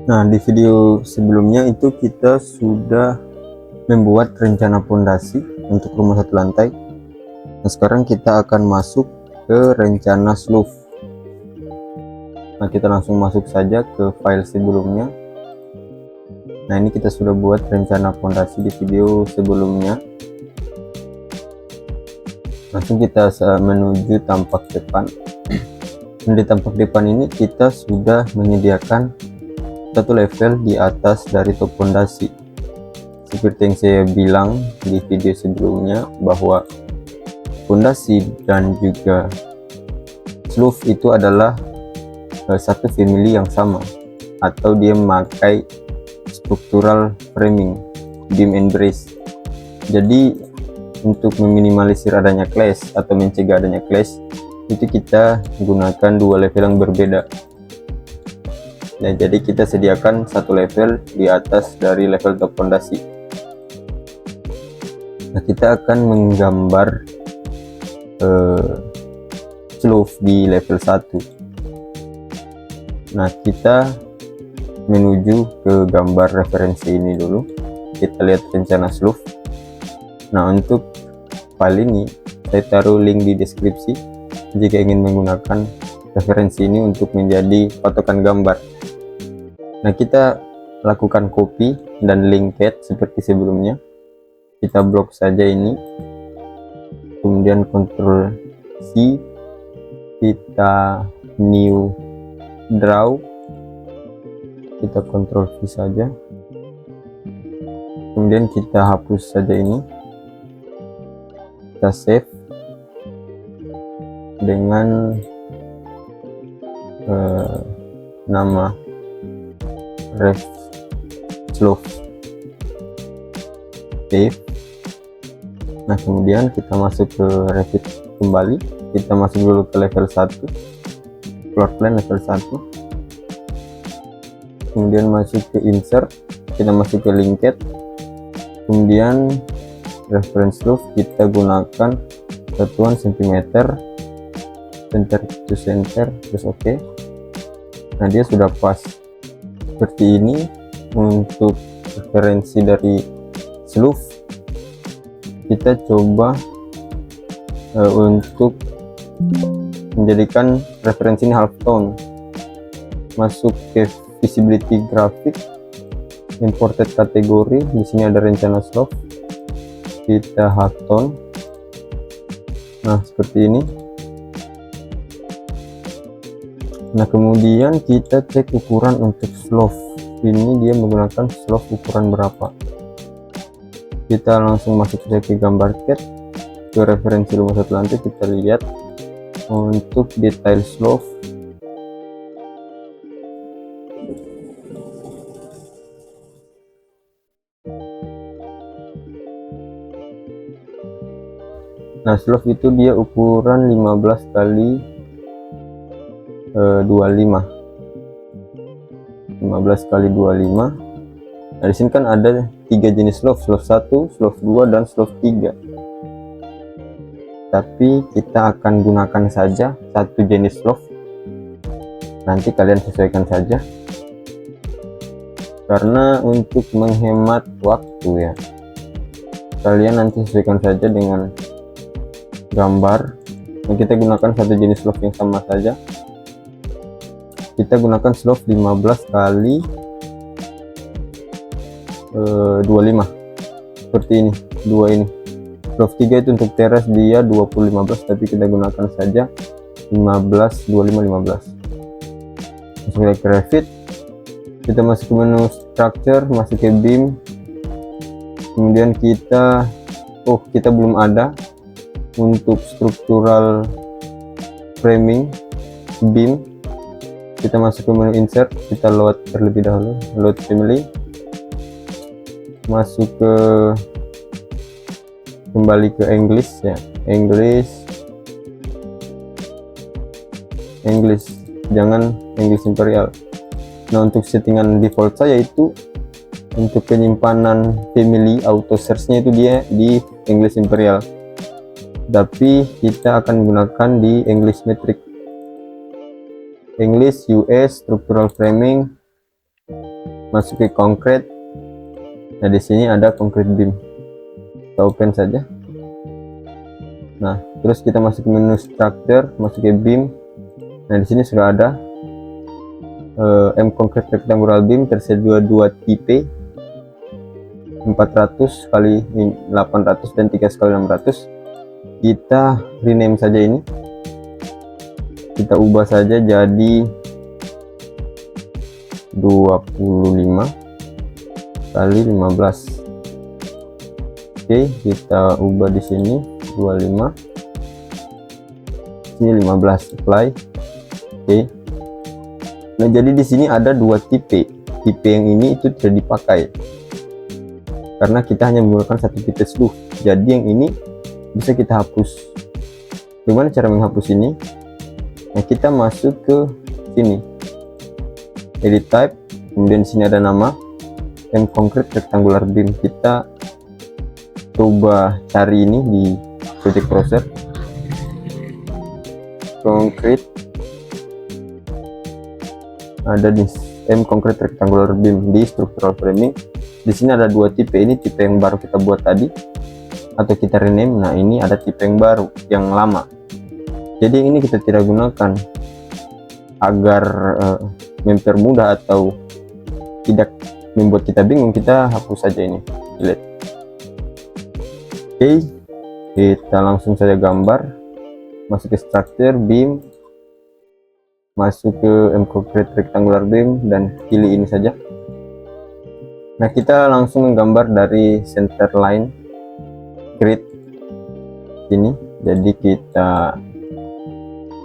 Nah, di video sebelumnya itu kita sudah membuat rencana pondasi untuk rumah satu lantai. Nah, sekarang kita akan masuk ke rencana roof. Nah, kita langsung masuk saja ke file sebelumnya. Nah, ini kita sudah buat rencana pondasi di video sebelumnya. Langsung kita menuju tampak depan. Dan di tampak depan ini kita sudah menyediakan satu level di atas dari top pondasi. Seperti yang saya bilang di video sebelumnya, bahwa pondasi dan juga roof itu adalah satu family yang sama, atau dia memakai structural framing, beam and brace. Jadi untuk meminimalisir adanya clash atau mencegah adanya clash, itu kita gunakan dua level yang berbeda. Nah, jadi kita sediakan satu level di atas dari level top pondasi. Nah, kita akan menggambar roof di level 1. Nah, kita menuju ke gambar referensi ini dulu. Kita lihat rencana roof. Nah, untuk file ini saya taruh link di deskripsi jika ingin menggunakan referensi ini untuk menjadi patokan gambar. Nah, kita lakukan copy dan linked seperti sebelumnya. Kita blok saja ini, kemudian Ctrl C, kita new draw, kita Ctrl V saja, kemudian kita hapus saja ini, kita save dengan nama ref roof. Save. Nah, kemudian kita masuk ke Revit kembali. Kita masuk dulu ke level 1, floor plan level 1, kemudian masuk ke insert, kita masuk ke linked, kemudian reference roof kita gunakan satuan cm, center to center, terus oke. Nah, dia sudah pas seperti ini. Untuk referensi dari roof kita coba untuk menjadikan referensi ini half tone. Masuk ke visibility graphic, imported kategori, di sini ada rencana roof, kita half tone. Nah, seperti ini. Nah, kemudian kita cek ukuran untuk roof ini, dia menggunakan roof ukuran berapa. Kita langsung masuk ke gambar CAD, ke referensi rumah satu lantai. Kita lihat untuk detail roof. Nah, roof itu dia ukuran 15 kali 25, 15 kali 25. Nah, di sini kan ada 3 jenis roof 1, roof 2, dan roof 3. Tapi kita akan gunakan saja satu jenis roof. Nanti kalian sesuaikan saja, karena untuk menghemat waktu ya, kalian nanti sesuaikan saja dengan gambar. Nah, kita gunakan satu jenis roof yang sama saja. Kita gunakan roof 15 kali 25 seperti ini, dua ini. Roof 3 itu untuk teras, dia 20-15, tapi kita gunakan saja 15 25-15. Masuk ke Revit, kita masuk ke menu structure, masuk ke beam, kemudian kita belum ada untuk structural framing beam. Kita masuk ke menu insert, kita load terlebih dahulu, load family, masuk ke kembali ke English ya, English, jangan English Imperial. Nah, untuk settingan default saya itu untuk penyimpanan family auto search-nya itu dia di English Imperial, tapi kita akan gunakan di English Metric. English US structural framing masuk ke concrete. Nah, di sini ada concrete beam, kita open saja. Nah, terus kita masuk ke menu structure, masuk ke beam. Nah, di sini sudah ada M concrete rectangular beam, tersedia 2 tipe, 400 kali 800 dan 3 kali 600. Kita rename saja ini, kita ubah saja jadi 25 kali 15. Oke, kita ubah di sini 25, sini 15, apply. Oke. Nah, jadi di sini ada 2 tipe. Tipe yang ini itu tidak dipakai karena kita hanya menggunakan 1 tipe sleeve. Jadi yang ini bisa kita hapus. Gimana cara menghapus ini? Nah, kita masuk ke sini, edit type, kemudian di sini ada nama M concrete rectangular beam. Kita coba cari ini di project browser, concrete, ada di M concrete rectangular beam di structural framing. Di sini ada 2 tipe, ini tipe yang baru kita buat tadi atau kita rename. Nah, ini ada tipe yang baru, yang lama. Jadi yang ini kita tidak gunakan agar mempermudah atau tidak membuat kita bingung. Kita hapus saja ini, delete. Oke, kita langsung saja gambar, masuk ke structure beam, masuk ke M concrete rectangular beam dan pilih ini saja. Nah, kita langsung menggambar dari center line grid ini. Jadi kita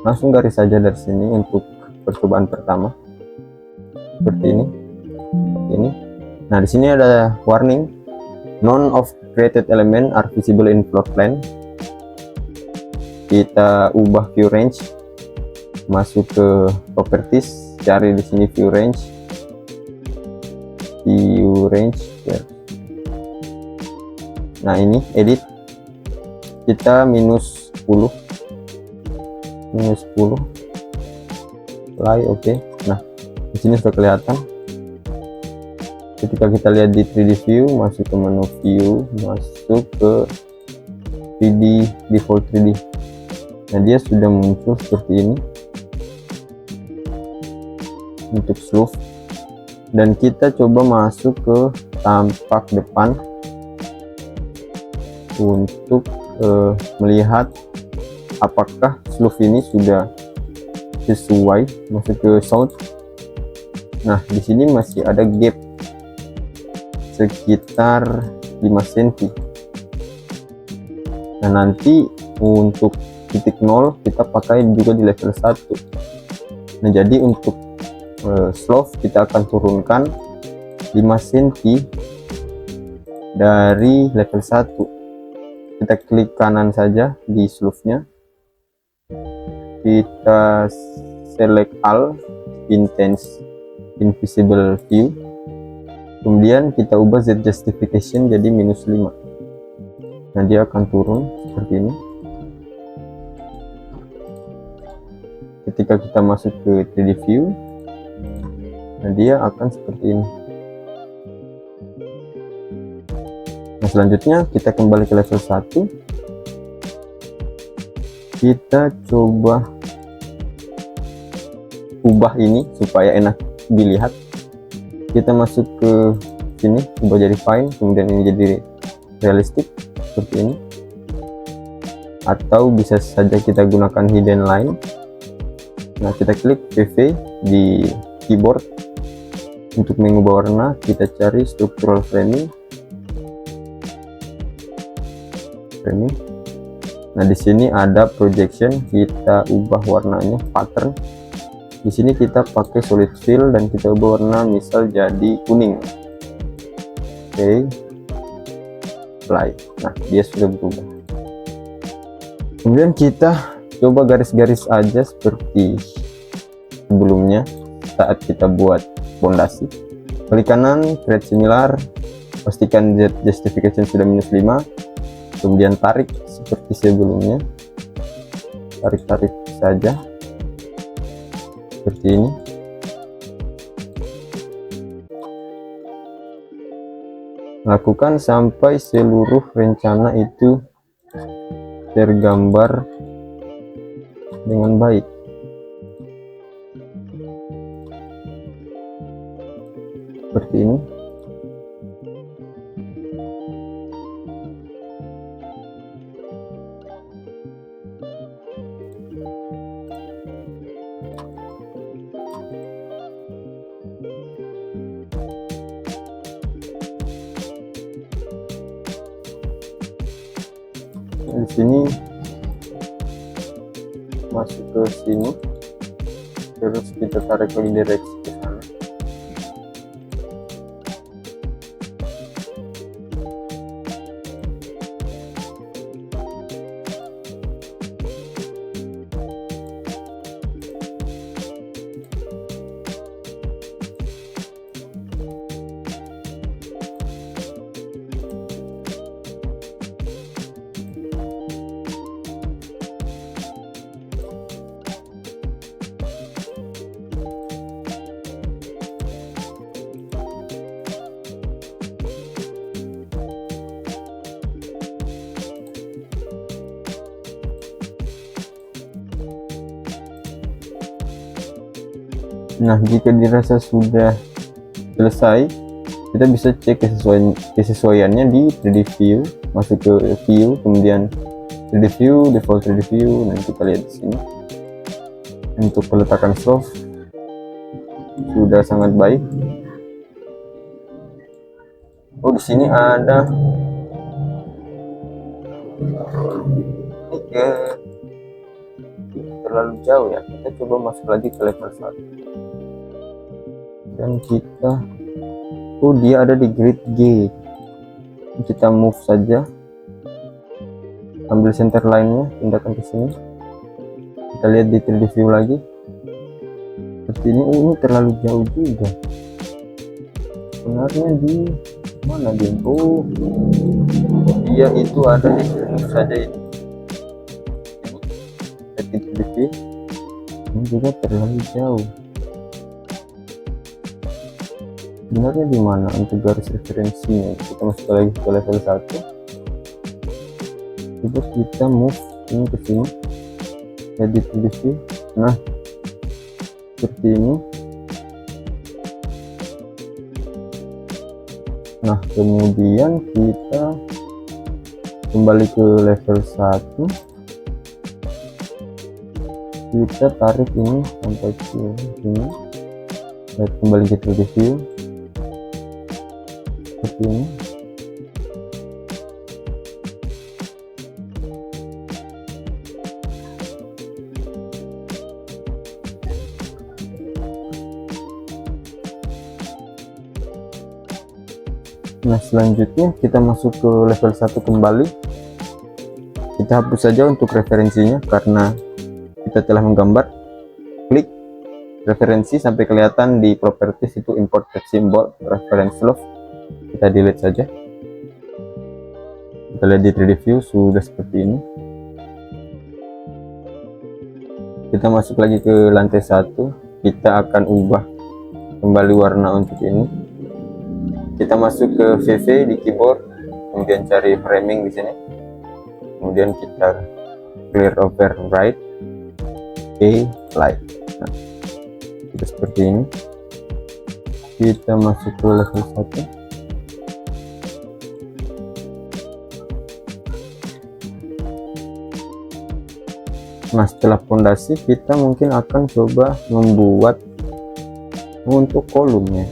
langsung garis saja dari sini untuk percobaan pertama, seperti ini. Nah, di sini ada warning, none of created element are visible in floor plan. Kita ubah view range, masuk ke properties, cari di sini view range ya. Nah, ini edit, kita minus 10 apply. Oke. Nah, di sini sudah kelihatan. Ketika kita lihat di 3D view, masuk ke menu view, masuk ke 3D default 3D. Nah, dia sudah muncul seperti ini untuk sleeve. Dan kita coba masuk ke tampak depan untuk melihat apakah sleeve ini sudah sesuai. Masuk ke sound. Nah, di sini masih ada gap sekitar 5 cm. Nah, nanti untuk titik 0 kita pakai juga di level 1. Nah, jadi untuk slope kita akan turunkan 5 cm dari level 1. Kita klik kanan saja di slope-nya, kita select all, intense invisible view, kemudian kita ubah Z justification jadi -5. Nah, dia akan turun seperti ini. Ketika kita masuk ke 3D view, nah dia akan seperti ini. Nah, selanjutnya kita kembali ke level 1. Kita coba ubah ini supaya enak dilihat. Kita masuk ke sini, ubah jadi fine, kemudian ini jadi realistic seperti ini. Atau bisa saja kita gunakan hidden line. Nah, kita klik PV di keyboard. Untuk mengubah warna, kita cari structural framing. Nah, di sini ada projection, kita ubah warnanya pattern. Di sini kita pakai solid fill dan kita ubah warna misal jadi kuning. Oke, apply. Nah, dia sudah berubah. Kemudian kita coba garis-garis aja seperti sebelumnya saat kita buat fondasi. Klik kanan, create similar, pastikan Z justification sudah -5, kemudian tarik seperti sebelumnya, tarik saja seperti ini. Lakukan sampai seluruh rencana itu tergambar dengan baik. Seperti ini. Di sini masuk ke sini, terus kita tarik lagi direksi ke sana. Nah, jika dirasa sudah selesai, kita bisa cek kesesuaiannya di 3D view, masuk ke view, kemudian 3D view, default 3D view. Nah, kita lihat di sini untuk peletakan soft sudah sangat baik. Oh, di sini ada ini terlalu jauh ya, kita coba masuk lagi ke level 1 dan kita, oh dia ada di grid G, kita move saja, ambil center line-nya, pindahkan ke sini, kita lihat di 3D view lagi seperti ini. Ini terlalu jauh juga sebenarnya. Di mana dia? Oh dia itu ada di move saja ini 3D view. Ini juga terlalu jauh sebenarnya. Di mana untuk garis referensinya? Kita masuk lagi ke level 1, coba kita move ini ke sini, edit di sini. Nah, seperti ini. Nah, kemudian kita kembali ke level 1, kita tarik ini sampai ke sini, lihat kembali ke 3D view seperti ini. Nah, selanjutnya kita masuk ke level 1 kembali. Kita hapus saja untuk referensinya karena kita telah menggambar. Klik referensi sampai kelihatan di properties itu import text symbol reference love, kita delete saja. Kita lihat di 3D view sudah seperti ini. Kita masuk lagi ke lantai 1, kita akan ubah kembali warna untuk ini. Kita masuk ke VV di keyboard, kemudian cari framing di sini, kemudian kita clear override light. Nah, kita seperti ini. Kita masuk ke level 1. Nah, setelah fondasi kita mungkin akan coba membuat untuk kolomnya.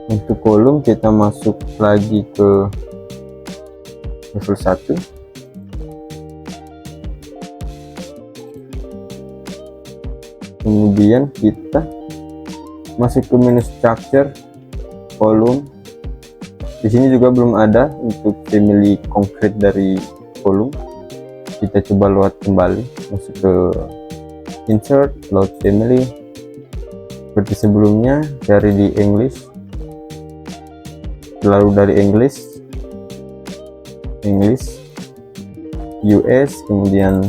Untuk kolom kita masuk lagi ke level 1, kemudian kita masuk ke menu structure, kolom. Di sini juga belum ada untuk family concrete dari kolom. Kita coba load kembali, masuk ke insert, load family seperti sebelumnya, cari di English, lalu dari English US, kemudian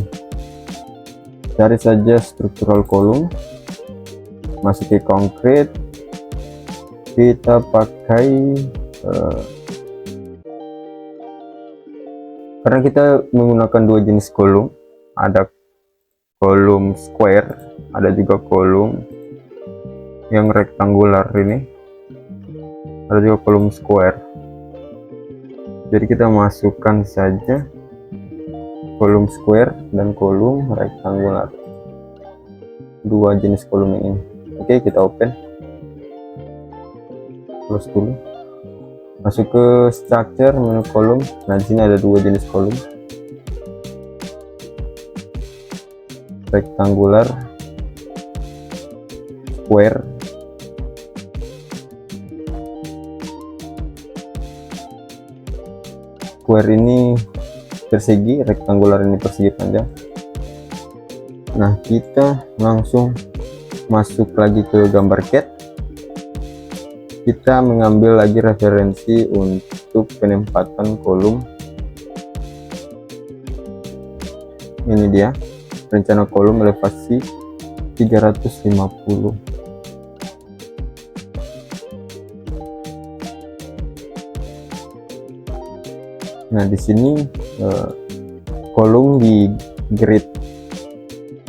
cari saja structural column, masuk ke concrete, kita pakai karena kita menggunakan dua jenis kolom, ada kolom square, ada juga kolom yang rektangular ini, ada juga kolom square. Jadi kita masukkan saja kolom square dan kolom rektangular, dua jenis kolom ini. Oke, kita open, close dulu, masuk ke structure, menu kolom. Nah, di sini ada dua jenis kolom, rectangular, square. Square ini persegi, rectangular ini persegi panjang. Nah, kita langsung masuk lagi ke gambar CAD. Kita mengambil lagi referensi untuk penempatan kolom. Ini dia rencana kolom elevasi 350. Nah, di sini kolom di grid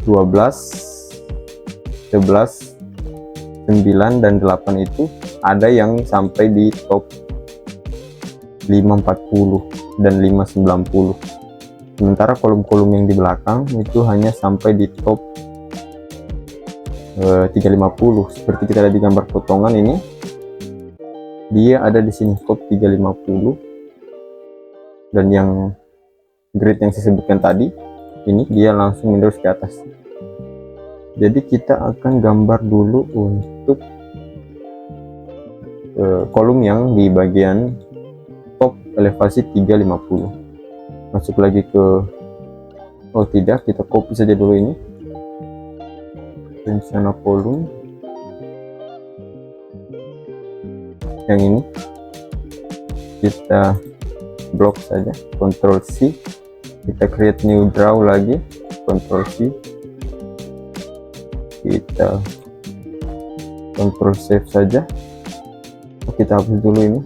12, 11, 9 dan 8 itu ada yang sampai di top 540 dan 590. Sementara kolom-kolom yang di belakang itu hanya sampai di top 350. Seperti kita lihat di gambar potongan ini, dia ada di sini top 350, dan yang grid yang saya sebutkan tadi ini dia langsung menerus ke atas. Jadi kita akan gambar dulu untuk kolom yang di bagian top elevasi 350. Masuk lagi ke, oh tidak, kita copy saja dulu ini rencana kolom yang ini, kita blok saja, Ctrl C, kita create new draw lagi, Ctrl C, kita Ctrl save saja. Kita hapus dulu ini,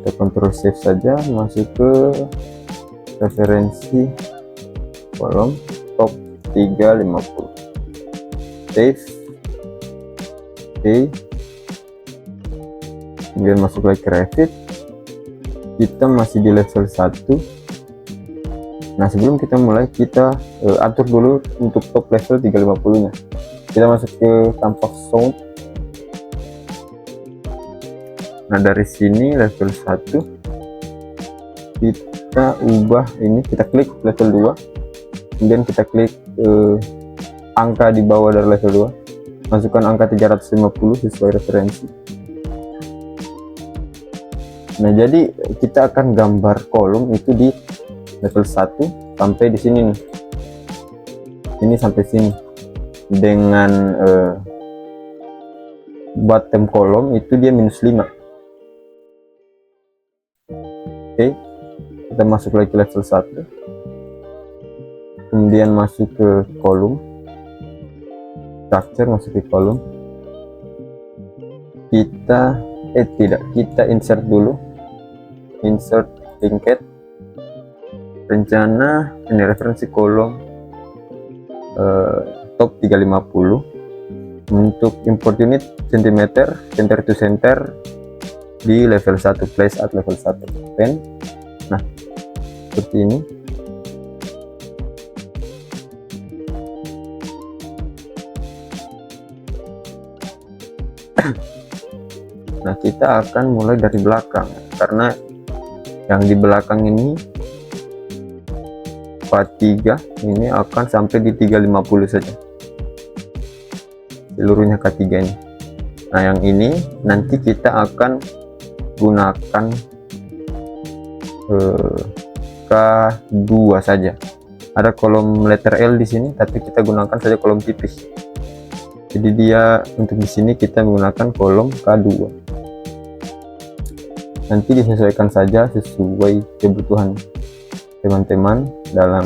kita Ctrl save saja, masuk ke referensi kolom top 350, save, oke. Kemudian masuk lagi ke Revit, kita masih di level 1. Nah, sebelum kita mulai, kita atur dulu untuk top level 350 nya. Kita masuk ke tampak sound. Nah, dari sini level 1 kita ubah ini, kita klik level 2, kemudian kita klik angka di bawah dari level 2, masukkan angka 350 sesuai referensi. Nah, jadi kita akan gambar kolom itu di level 1 sampai di sini nih, ini sampai sini, dengan bottom kolom itu dia -5. Oke, kita masuk lagi ke level 1, kemudian masuk ke kolom structure, masuk ke kolom, kita kita insert dulu, insert linked, rencana ini referensi kolom top 350, untuk import unit centimeter, center to center di level 1, place at level 1, pen. Nah, seperti ini. Nah, kita akan mulai dari belakang, karena yang di belakang ini part 3 ini akan sampai di 350 saja, seluruhnya K3 ini. Nah, yang ini nanti kita akan gunakan K2 saja. Ada kolom letter L di sini, tapi kita gunakan saja kolom tipis. Jadi dia untuk di sini kita menggunakan kolom K2. Nanti disesuaikan saja sesuai kebutuhan teman-teman dalam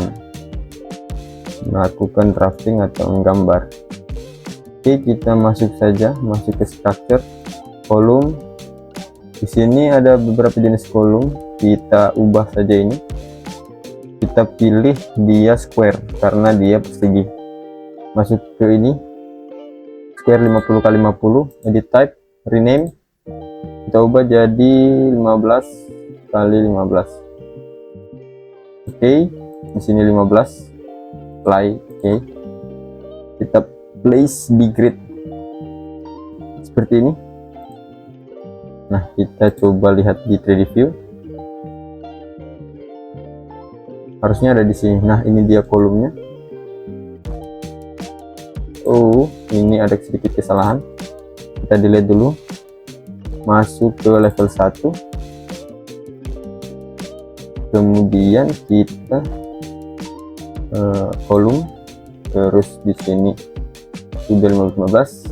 melakukan drafting atau menggambar. Oke, kita masuk saja, masuk ke structure, kolom. Di sini ada beberapa jenis kolom, kita ubah saja ini. Kita pilih dia square karena dia persegi. Masuk ke ini, square 50x50, edit type, rename. Kita ubah jadi 15x15. Oke, di sini 15. Apply, oke. Kita place di grid seperti ini. Nah, kita coba lihat di 3D view. Harusnya ada di sini. Nah, ini dia kolomnya. Oh, ini ada sedikit kesalahan. Kita delete dulu. Masuk ke level 1. Kemudian kita kolom, terus di sini sudah 15.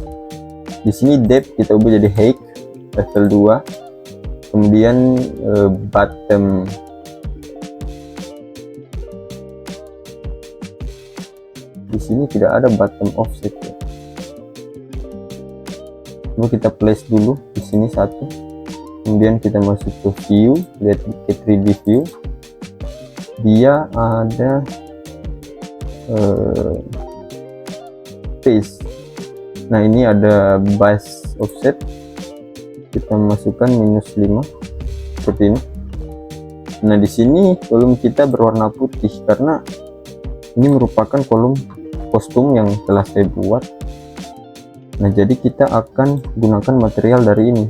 Di sini depth kita ubah jadi height level 2. Kemudian bottom di sini tidak ada bottom offset ya. Coba kita place dulu di sini satu. Kemudian kita masuk ke view, lihat ke 3D view. Dia ada face. Nah, ini ada base offset. Kita masukkan -5 seperti ini. Nah, di sini kolom kita berwarna putih karena ini merupakan kolom kostum yang telah saya buat. Nah, jadi kita akan gunakan material dari ini.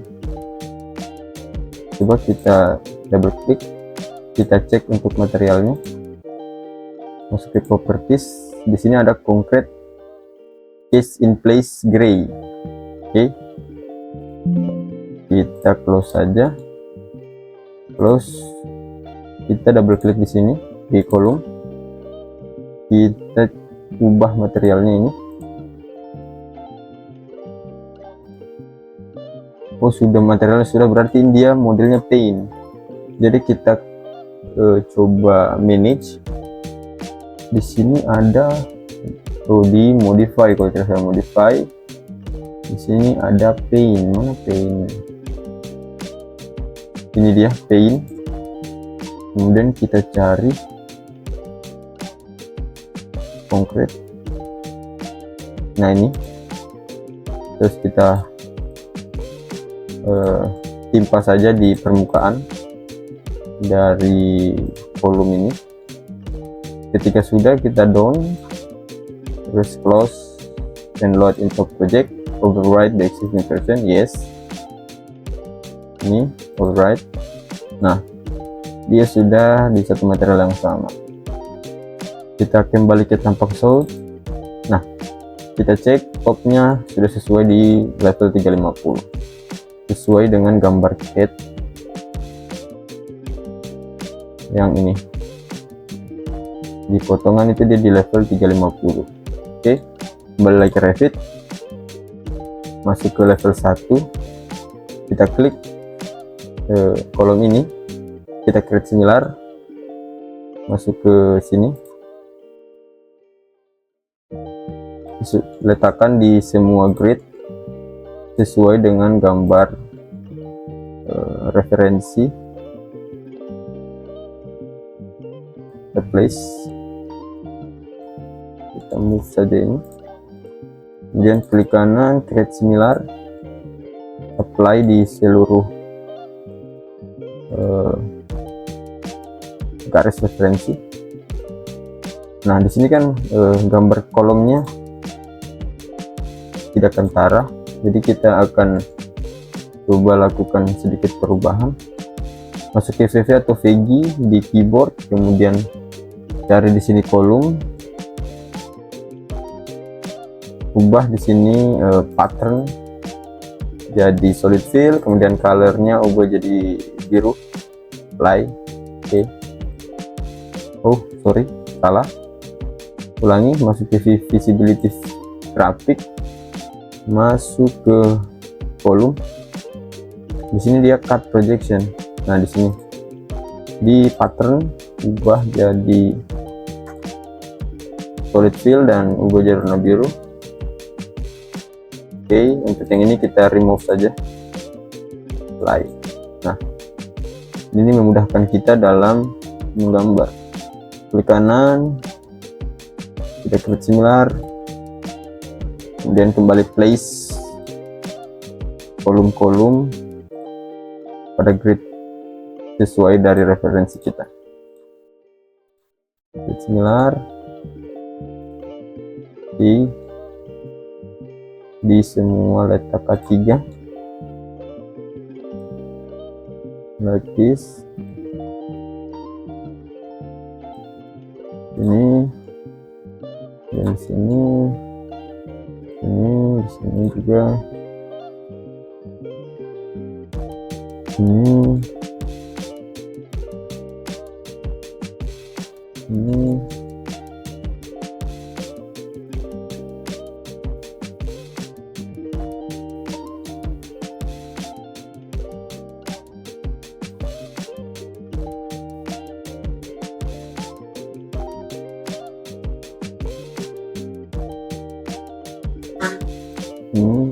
Coba kita double klik, kita cek untuk materialnya. Masuk ke properties. Di sini ada concrete case in place gray. Oke. Kita close saja. Close. Kita double klik di sini di kolom. Kita ubah materialnya ini. Oh, sudah materialnya sudah, berarti dia modelnya paint. Jadi kita coba manage. Di sini ada di modify, kalau tidak salah modify. Di sini ada paint. Mana paint? Ini dia paint. Kemudian kita cari concrete. Nah, ini terus kita timpa saja di permukaan dari kolom ini. Ketika sudah, kita down, terus close and load into project, override the existing version. Yes, ini override. Nah, dia sudah di satu material yang sama. Kita kembali ke tampak solid. Nah, kita cek topnya sudah sesuai di level 350, sesuai dengan gambar cat yang ini. Di potongan itu dia di level 350. Oke, kembali lagi ke Revit, masuk ke level 1. Kita klik kolom ini, kita create similar, masuk ke sini, letakkan di semua grid sesuai dengan gambar referensi. Replace, kita move saja ini, kemudian klik kanan, create similar, apply di seluruh garis referensi. Nah, di sini kan gambar kolomnya tidak kentara, jadi kita akan coba lakukan sedikit perubahan. Masuk ke VV atau VG di keyboard, kemudian cari di sini kolom, ubah di sini pattern jadi solid fill, kemudian colornya ubah jadi biru, apply. Oke. Oh, sorry, salah. Ulangi, masuk ke visibility grafik, masuk ke kolom. Di sini dia cut projection. Nah, di sini di pattern ubah jadi solid fill dan ubah jadi warna biru. Oke, untuk yang ini kita remove saja. apply. Nah, ini memudahkan kita dalam menggambar. Klik kanan, kita klik similar, kemudian kembali place kolom-kolom pada grid sesuai dari referensi kita. Klik similar di semua letak K3 like this. Ini dan sini, ini di sini juga, ini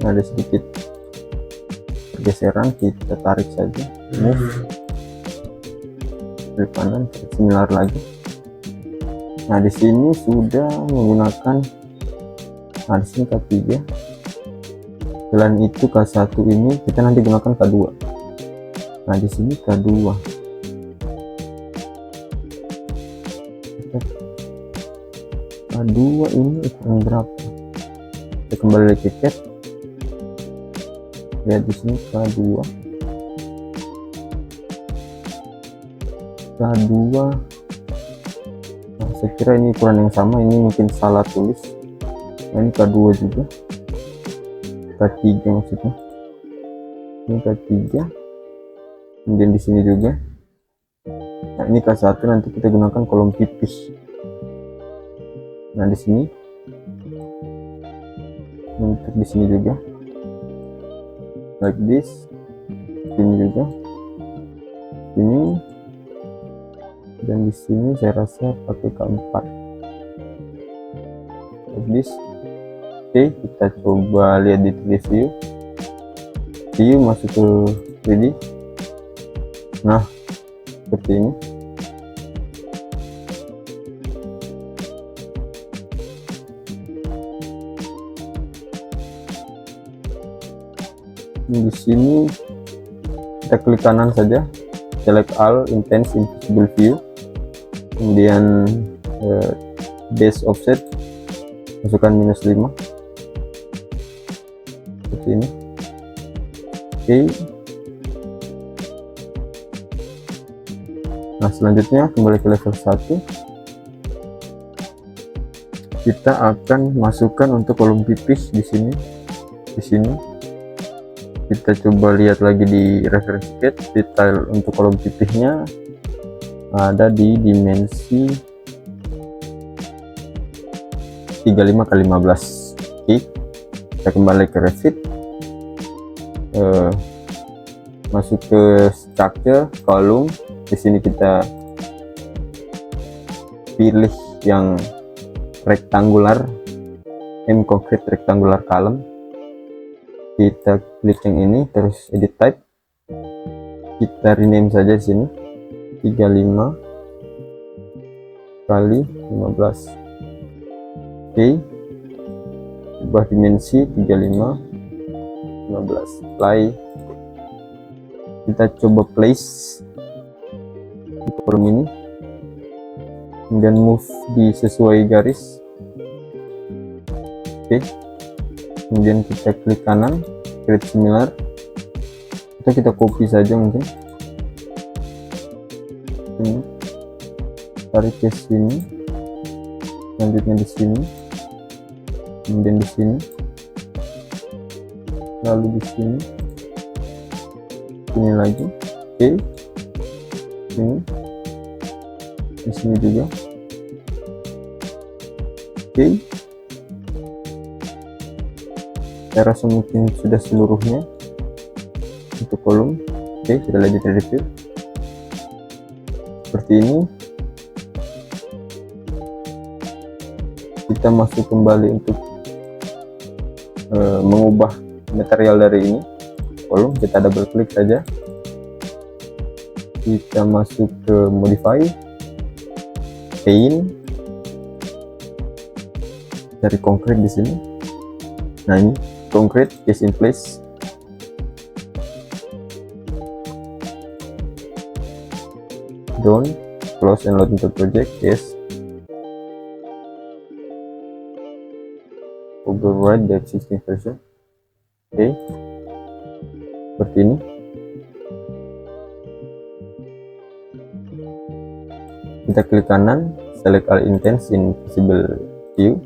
ada sedikit pergeseran, kita tarik saja, move, klik kanan, similar lagi. Nah, di sini sudah menggunakan, nah di sini K3. Selain itu K1 ini kita nanti gunakan K2. Nah, di sini K2. K2 ini ukuran berapa? Kita kembali lagi ke cat. Lihat di sini K2. Nah, saya kira ini ukuran yang sama, ini mungkin salah tulis. Nah, ini K2 juga, K3 maksudnya, ini K3, kemudian di sini juga. Nah, ini K1 nanti kita gunakan kolom pipih. Nah, di sini, untuk di sini juga like this, sini juga, ini, dan di sini saya rasa pakai K4 like this. Oke, kita coba lihat di 3D view, masuk ke 3D. Nah, seperti ini. Di sini kita klik kanan saja, select all, intense invisible view, kemudian base offset masukkan -5 seperti ini. Oke. Nah, selanjutnya kembali ke level 1, kita akan masukkan untuk kolom pipih di sini. Kita coba lihat lagi di referensi cat, detail untuk kolom pipihnya ada di dimensi 35x15. Oke, kita kembali ke Revit, masuk ke structure, kolom. Di sini kita pilih yang rectangular, concrete rectangular column. Kita klik yang ini, terus edit type, kita rename saja di sini 35x15. Oke, ubah dimensi 35x15, apply. Kita coba place di kolom ini, kemudian move di sesuai garis. Oke, kemudian kita klik kanan, create similar, atau kita copy saja mungkin. Ini tarik ke sini, selanjutnya di sini, kemudian di sini, lalu di sini, sini lagi. Oke, sini, di sini juga. Oke, saya rasa mungkin sudah seluruhnya untuk kolom. Oke, kita lanjut review seperti ini. Kita masuk kembali untuk mengubah material dari ini kolom. Kita double klik saja, kita masuk ke modify, paint, cari konkret di sini. Nah ini konkret, case in place. Done, close and load into project. Yes. Override the existing version. Oke, seperti ini. Kita klik kanan, select all intents in visible view.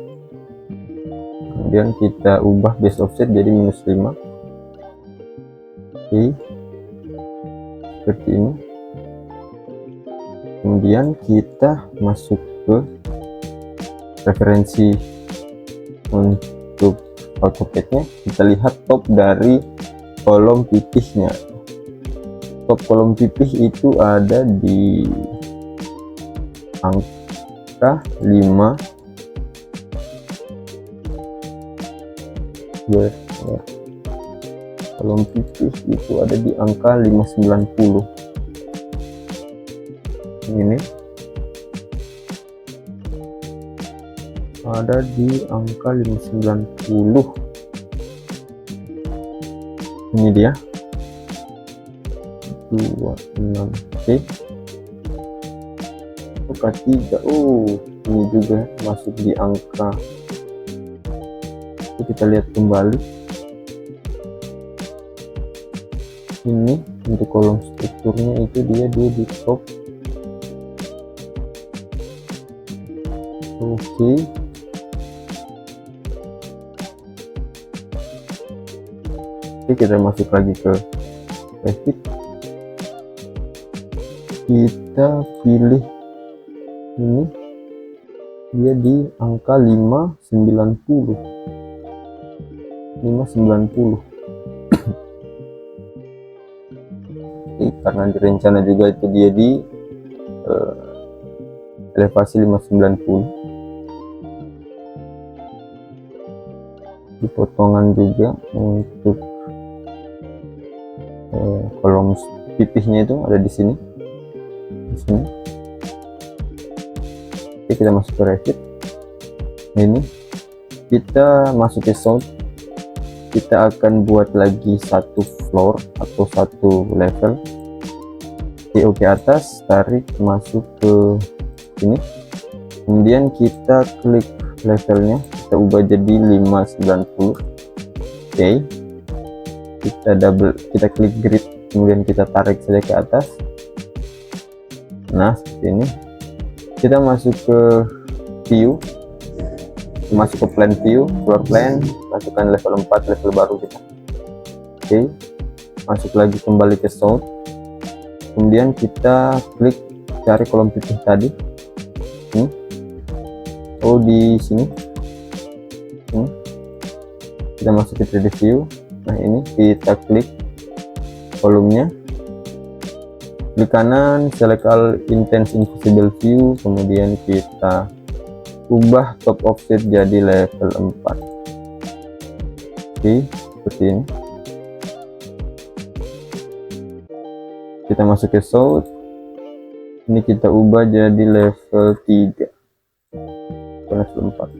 Kemudian kita ubah base offset jadi -5. Oke, seperti ini. Kemudian kita masuk ke referensi untuk AutoCAD-nya. Kita lihat top dari kolom pipihnya. Top kolom pipih itu ada di angka 5. Kolom pipih itu ada di angka 590. Ini ada di angka 590. Ini dia 26. Oke, angka 3. Ini juga masuk di angka. Kita lihat kembali. Ini untuk kolom strukturnya itu dia di top. Oke, kita masuk lagi ke Revit. Kita pilih ini, dia di angka 590. Oke, karena direncana juga itu dia di elevasi 590. Di potongan juga untuk kolom pipihnya itu ada di sini. Oke, kita masuk ke Revit. Ini kita masuk ke sound. Kita akan buat lagi satu floor atau satu level. Oke, atas, tarik masuk ke sini. Kemudian kita klik levelnya, kita ubah jadi 590. Oke, kita klik grid, kemudian kita tarik saja ke atas. Nah, seperti ini. Kita masuk ke view, masuk ke plan view, floor plan, masukkan level 4, level baru kita. Oke, masuk lagi kembali ke sound. Kemudian kita klik cari kolom pipih tadi. Di sini. Kita masuk ke 3D view. Nah, ini kita klik kolomnya, klik kanan, select all intents invisible view, kemudian kita ubah top offset jadi level 4. Oke, seperti ini. Kita masuk ke source. Ini kita ubah jadi level 3. Level 4.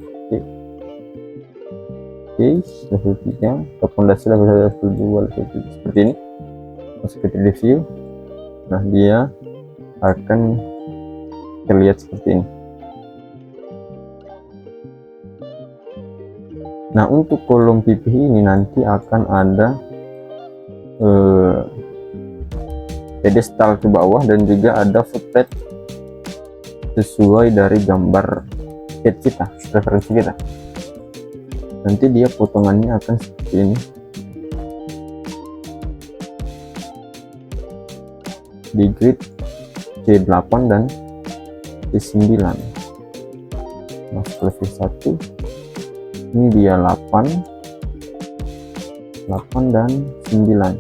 Oke, level 3. Top fondasi level 2, level 3. Seperti ini. Masuk ke 3D view. Nah, dia akan terlihat seperti ini. Nah, untuk kolom pipih ini nanti akan ada pedestal ke bawah dan juga ada footplate sesuai dari gambar sketch kita, referensi kita. Nanti dia potongannya akan seperti ini. Di grid C8 dan C9. Masuk level 1. Ini dia 8 dan 9.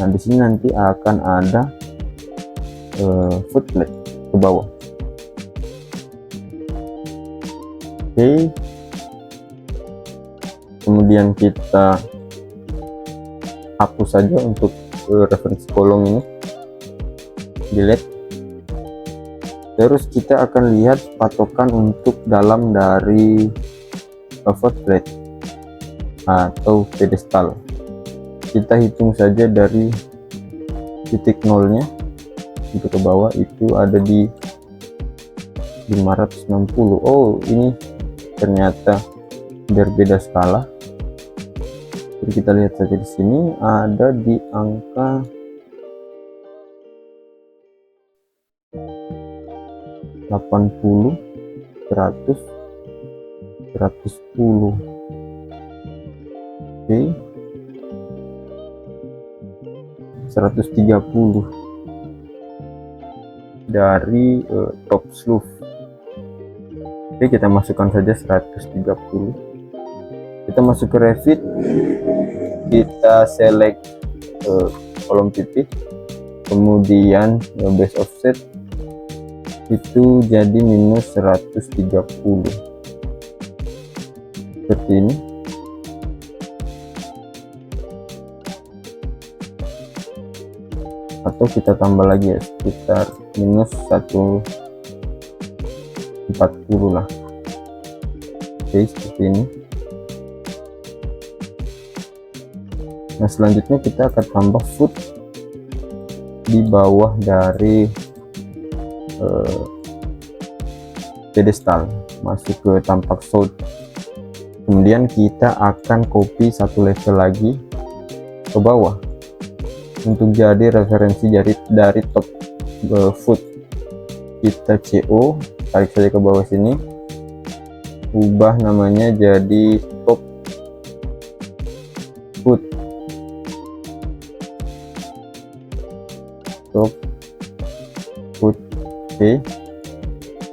Nah, di sini nanti akan ada footplate ke bawah. Oke, kemudian kita hapus saja untuk referensi kolom ini. delete. Terus kita akan lihat patokan untuk dalam dari pivot plate atau pedestal. Kita hitung saja dari titik nolnya itu ke bawah itu ada di 560. Oh, ini ternyata berbeda skala. Jadi kita lihat saja di sini ada di angka 80, 100, 110. Oke. 130 dari top sleeve. Oke, kita masukkan saja 130. Kita masuk ke Revit, kita select kolom titik, kemudian base offset itu jadi minus 130 seperti ini. Atau kita tambah lagi ya, sekitar minus 140 lah. Oke, seperti ini. Nah, selanjutnya kita akan tambah foot di bawah dari pedestal, masuk ke tampak south. Kemudian kita akan copy satu level lagi ke bawah untuk jadi referensi dari top foot. Kita CO, tarik saja ke bawah sini, ubah namanya jadi top foot. Top foot. Oke.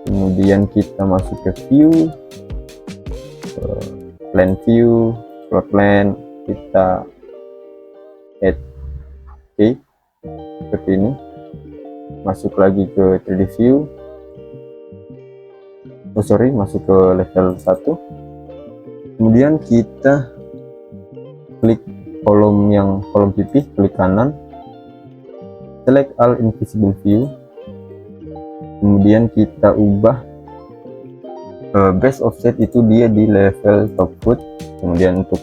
Kemudian kita masuk ke view, plan view, floor plan, kita add. Oke, seperti ini. Masuk lagi ke 3D view. Masuk ke level 1. Kemudian kita klik kolom pipih, klik kanan, select all invisible view. Kemudian kita ubah base offset itu dia di level top foot. Kemudian untuk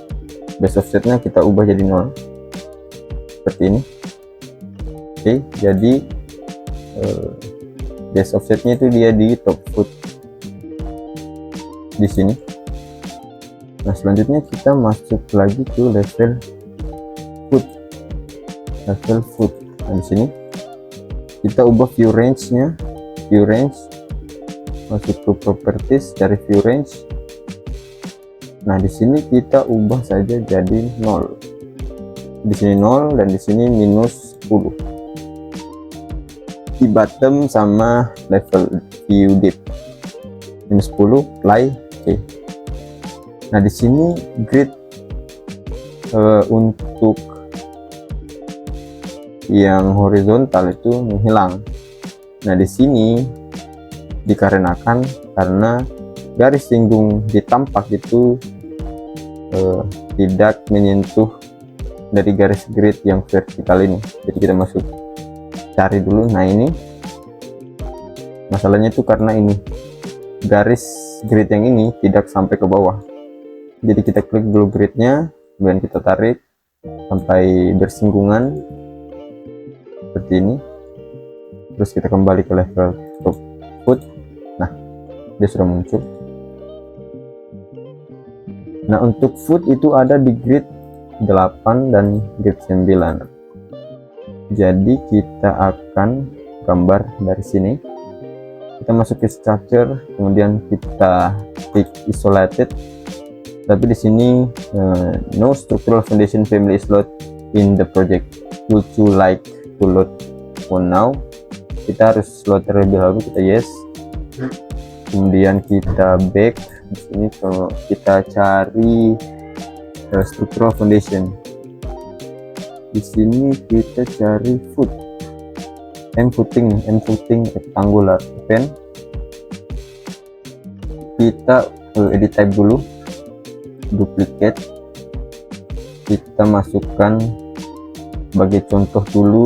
base offsetnya kita ubah jadi 0 seperti ini. Oke, jadi base offsetnya itu dia di top foot di sini. Nah, selanjutnya kita masuk lagi ke level foot. Nah, di sini kita ubah view range-nya. Masuk ke properties, cari view range. Nah, di sini kita ubah saja jadi 0. Di sini 0 dan di sini minus 10. Di bottom sama level view depth minus 10, apply. Oke. Nah, di sini grid untuk yang horizontal itu menghilang. Nah, di sini dikarenakan karena garis singgung di tampak itu tidak menyentuh dari garis grid yang vertikal ini. Jadi kita masuk cari dulu. Nah, ini masalahnya itu karena ini garis grid yang ini tidak sampai ke bawah. Jadi kita klik dulu gridnya, kemudian kita tarik sampai bersinggungan seperti ini. Terus kita kembali ke level top foot. Nah, dia sudah muncul. Nah, untuk foot itu ada di grid 8 dan grid 9. Jadi kita akan gambar dari sini. Kita masuk ke structure, kemudian kita klik isolated. Tapi di sini no structural foundation family is loaded in the project. Would you like to load one now? Kita harus load terlebih dahulu, kita yes. Kemudian kita back. Di sini kalau kita cari structural foundation, di sini kita cari foot, footing rectangular pen. Kita edit type dulu, duplicate. Kita masukkan sebagai contoh dulu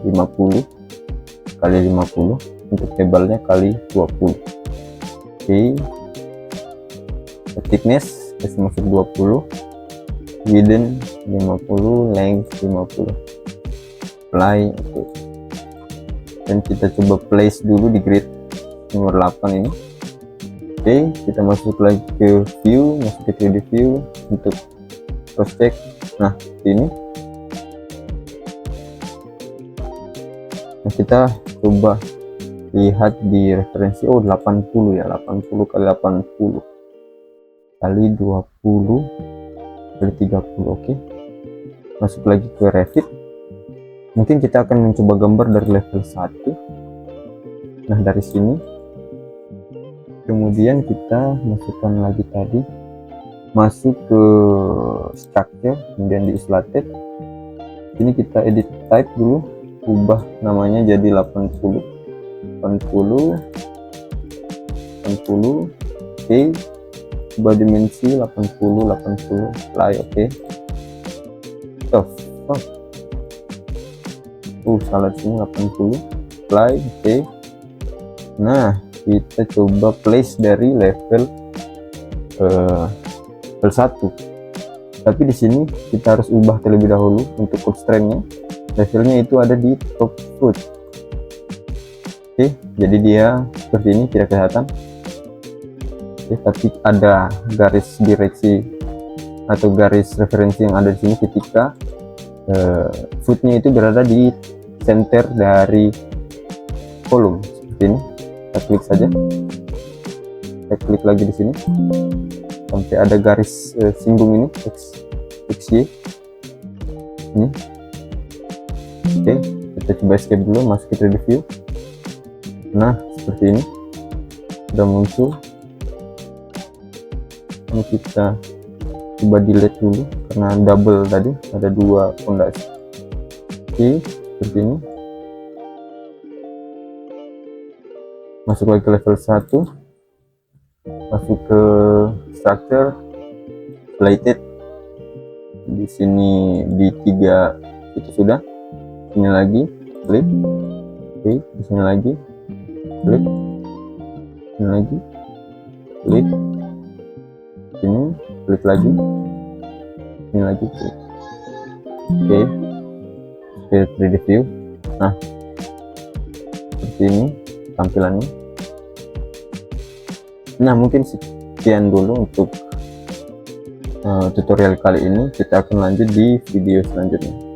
50. kali 50, untuk tebalnya kali 20. Oke, thickness kasih masuk 20, width 50, length 50, apply. Oke, dan kita coba place dulu di grid nomor 8 ini. Oke, kita masuk lagi ke view, masuk ke 3D view untuk cross check. Nah, ini kita coba lihat di referensi. Oh, 80 ya, 80 kali 80 kali 20 kali 30. Oke, masuk lagi ke Revit. Mungkin kita akan mencoba gambar dari level 1. Nah, dari sini kemudian kita masukkan lagi tadi, masuk ke structure, kemudian di isolated. Ini kita edit type dulu, ubah namanya jadi 80. Oke, ubah dimensi 80, apply. Oke, stop. Salah sini 80, apply. Oke, nah kita coba place dari level 1, tapi di sini kita harus ubah terlebih dahulu untuk constraint-nya. Levelnya itu ada di top foot. Oke, jadi dia seperti ini, tidak kelihatan. Oke, tapi ada garis direksi atau garis referensi yang ada di sini ketika footnya itu berada di center dari kolom seperti ini. Kita klik saja, kita klik lagi di sini sampai ada garis singgung ini, XY ini. Oke, kita coba escape dulu, masuk ke 3D view. Nah, seperti ini sudah muncul. Ini kita coba delete dulu karena double tadi, ada 2 fondasi. Oke, seperti ini. Masuk lagi ke level 1, masuk ke structure, related. Di sini di 3 itu sudah. Ini lagi klik. Oke, di sini lagi klik, ini lagi klik, ini klik lagi, ini lagi klik. Oke, ke 3D view. Nah, seperti ini tampilannya. Nah, mungkin sekian dulu untuk tutorial kali ini. Kita akan lanjut di video selanjutnya.